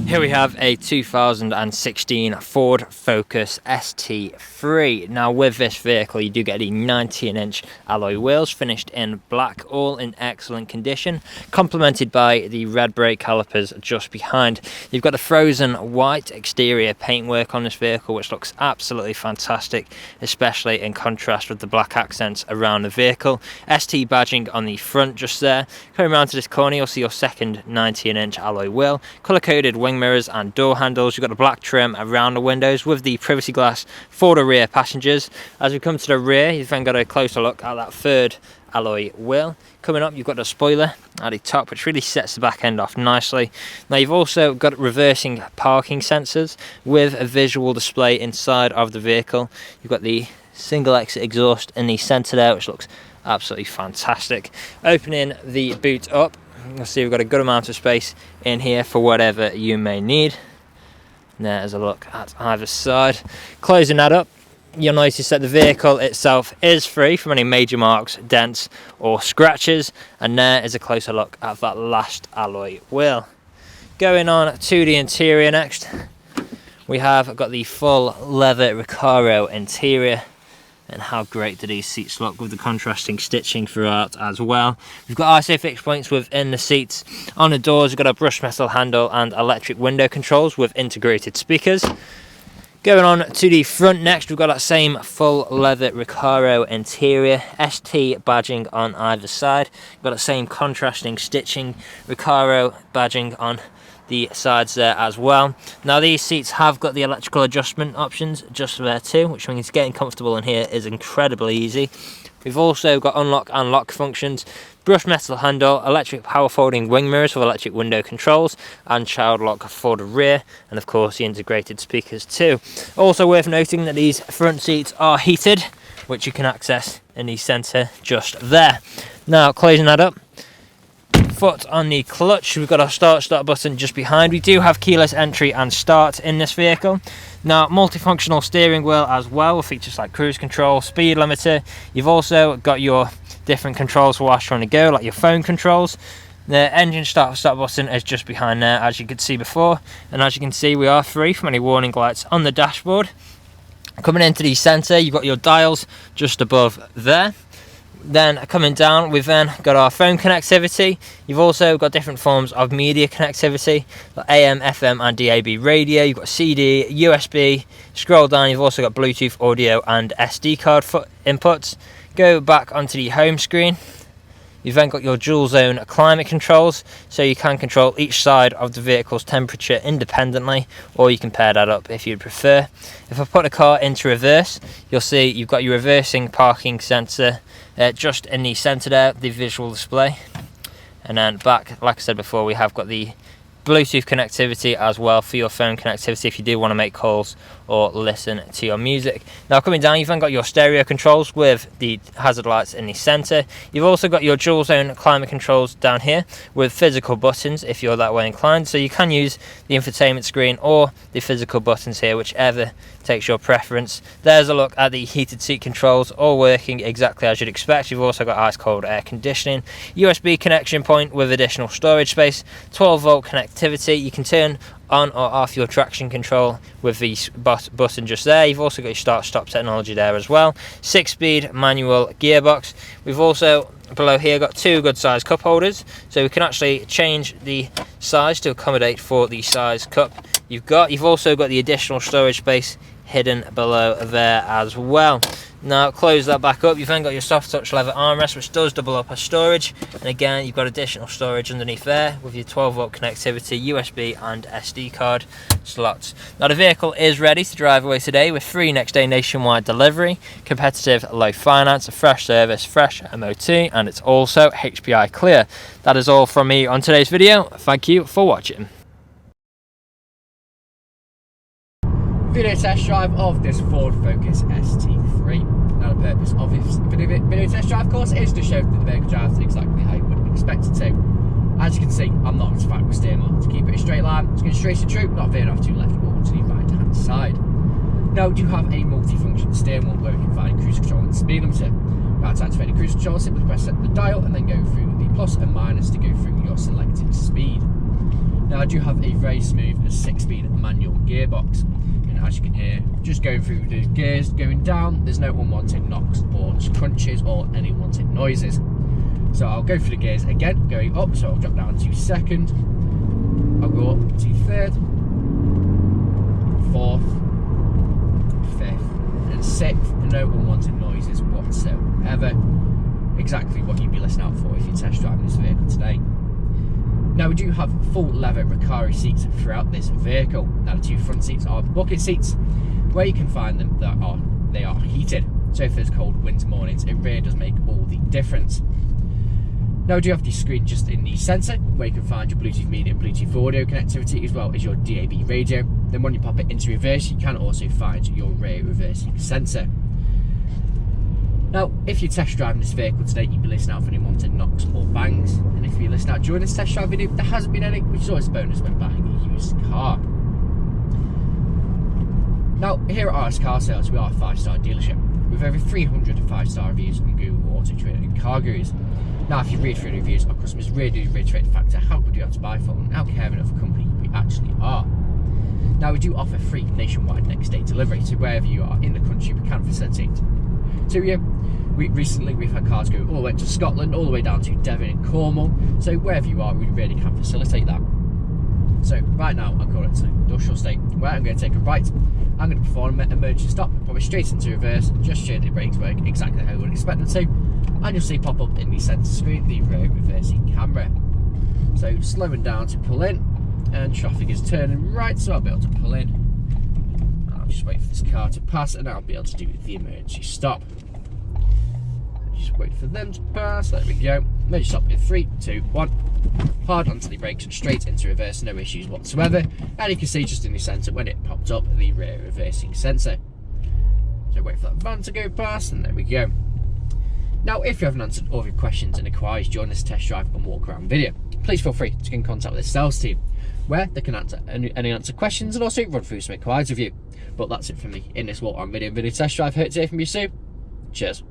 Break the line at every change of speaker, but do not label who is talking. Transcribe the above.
Here we have a 2016 Ford Focus ST-3. Now with this vehicle you do get the 19-inch alloy wheels finished in black, all in excellent condition, complemented by the red brake calipers just behind. You've got the frozen white exterior paintwork on this vehicle, which looks absolutely fantastic, especially in contrast with the black accents around the vehicle. ST badging on the front just there. Coming around to this corner you'll see your second 19-inch alloy wheel, colour-coded wing mirrors and door handles. You've got the black trim around the windows with the privacy glass for the rear passengers. As we come to the rear, you've then got a closer look at that third alloy wheel. Coming up, you've got the spoiler at the top, which really sets the back end off nicely. Now you've also got reversing parking sensors with a visual display inside of the vehicle. You've got the single exit exhaust in the centre there, which looks absolutely fantastic. Opening the boot up, you'll see we've got a good amount of space in here for whatever you may need. There's a look at either side. Closing that up, you'll notice that the vehicle itself is free from any major marks, dents or scratches, and there is a closer look at that last alloy wheel. Going on to the interior next, we have got the full leather Recaro interior. And how great do these seats look with the contrasting stitching throughout as well. We've got ISO fixed points within the seats. On the doors, we've got a brushed metal handle and electric window controls with integrated speakers. Going on to the front next, we've got that same full leather Recaro interior, ST badging on either side. We've got that same contrasting stitching, Recaro badging on the sides there as well. Now these seats have got the electrical adjustment options just there too, which means getting comfortable in here is incredibly easy. We've also got unlock and lock functions, brushed metal handle, electric power folding wing mirrors with electric window controls, and child lock for the rear, and of course the integrated speakers too. Also worth noting that these front seats are heated, which you can access in the centre just there. Now closing that up, foot on the clutch, we've got our start button just behind. We do have keyless entry and start in this vehicle. Now multifunctional steering wheel as well, with features like cruise control, speed limiter. You've also got your different controls for whilst you're on the go, like your phone controls. The engine start button is just behind there, as you could see before, and as you can see we are free from any warning lights on the dashboard. Coming into the centre, you've got your dials just above there. Then coming down, we've then got our phone connectivity. You've also got different forms of media connectivity, like AM, FM and DAB radio. You've got CD, USB. Scroll down, you've also got Bluetooth audio and SD card inputs. Go back onto the home screen. You've then got your dual zone climate controls, so you can control each side of the vehicle's temperature independently, or you can pair that up if you'd prefer. If I put the car into reverse, you'll see you've got your reversing parking sensor just in the centre there, the visual display. And then back, like I said before, we have got the Bluetooth connectivity as well for your phone connectivity if you do want to make calls or listen to your music. Now coming down, you've then got your stereo controls with the hazard lights in the centre. You've also got your dual zone climate controls down here with physical buttons if you're that way inclined, so you can use the infotainment screen or the physical buttons here, whichever takes your preference. There's a look at the heated seat controls, all working exactly as you'd expect. You've also got ice cold air conditioning, USB connection point with additional storage space, 12 volt connectivity. You can turn on or off your traction control with the button just there. You've also got your start stop technology there as well. 6-speed manual gearbox. We've also below here got two good size cup holders, so we can actually change the size to accommodate for the size cup you've also got the additional storage space hidden below there as well. Now close that back up, you've then got your soft touch leather armrest, which does double up as storage, and again you've got additional storage underneath there with your 12 volt connectivity, USB and SD card slots. Now the vehicle is ready to drive away today with free next day nationwide delivery, competitive low finance, a fresh service, fresh MOT, and it's also HPI clear. That is all from me on today's video. Thank you for watching.
Video test drive of this Ford Focus ST-3. Now the purpose of this video test drive, of course, is to show that the vehicle drives exactly how you would expect it to. As you can see, I'm not going to fight with steering wheel to keep it a straight line. It's going straight to true, not veering off to the left or to the right hand side. Now we do have a multi-function steering wheel where we can find cruise control and speed limiter. Now to activate the cruise control, simply press the dial and then go through the plus and minus to go through your selected Now I do have a very smooth 6-speed manual gearbox, and as you can hear, just going through the gears going down, there's no unwanted knocks or crunches or any unwanted noises. So I'll go through the gears again, going up, so I'll drop down to 2nd, I'll go up to 3rd, 4th, 5th and 6th, no unwanted noises whatsoever. Exactly what you'd be listening out for if you're test driving this vehicle today. Now we do have full leather Recaro seats throughout this vehicle. Now the 2 front seats are bucket seats, where you can find them they are heated. So if there's cold winter mornings, it really does make all the difference. Now we do have the screen just in the centre, where you can find your Bluetooth media and Bluetooth audio connectivity, as well as your DAB radio. Then when you pop it into reverse, you can also find your rear reversing sensor. Now, if you're test driving this vehicle today, you'd be listening out for any unwanted knocks or bangs. And if you're listening out during this test drive video, there hasn't been any, which is always a bonus when buying a used car. Now, here at RS Car Sales, we are a 5-star dealership with over 300 5-star reviews on Google, Autotrader and Car Gurus. Now, if you read through the reviews, our customers really do reiterate the fact of how good you have to buy from and how caring of a company we actually are. Now, we do offer free nationwide next day delivery, so wherever you are in the country, we can facilitate. So yeah, we've had cars go all the way to Scotland, all the way down to Devon and Cornwall. So wherever you are, we really can facilitate that. So right now, I'm going to the industrial state, where I'm going to take a right. I'm going to perform an emergency stop, probably straight into reverse, just show the brakes work exactly how you would expect them to, and you'll see pop up in the centre screen the rear reversing camera. So slowing down to pull in, and traffic is turning right, so I'll be able to pull in. I'll just wait for this car to pass, and I'll be able to do the emergency stop. Just wait for them to pass. There we go. Emergency stop in 3, 2, 1. Hard onto the brakes and straight into reverse, no issues whatsoever. And you can see just in the centre when it popped up the rear reversing sensor. So wait for that van to go past, and there we go. Now, if you haven't answered all of your questions and inquiries during this test drive and walk around video, please feel free to get in contact with the sales team, where they can answer any questions and also run through some inquiries with you. But that's it from me in this walk around video test drive. Hope to hear from you soon. Cheers.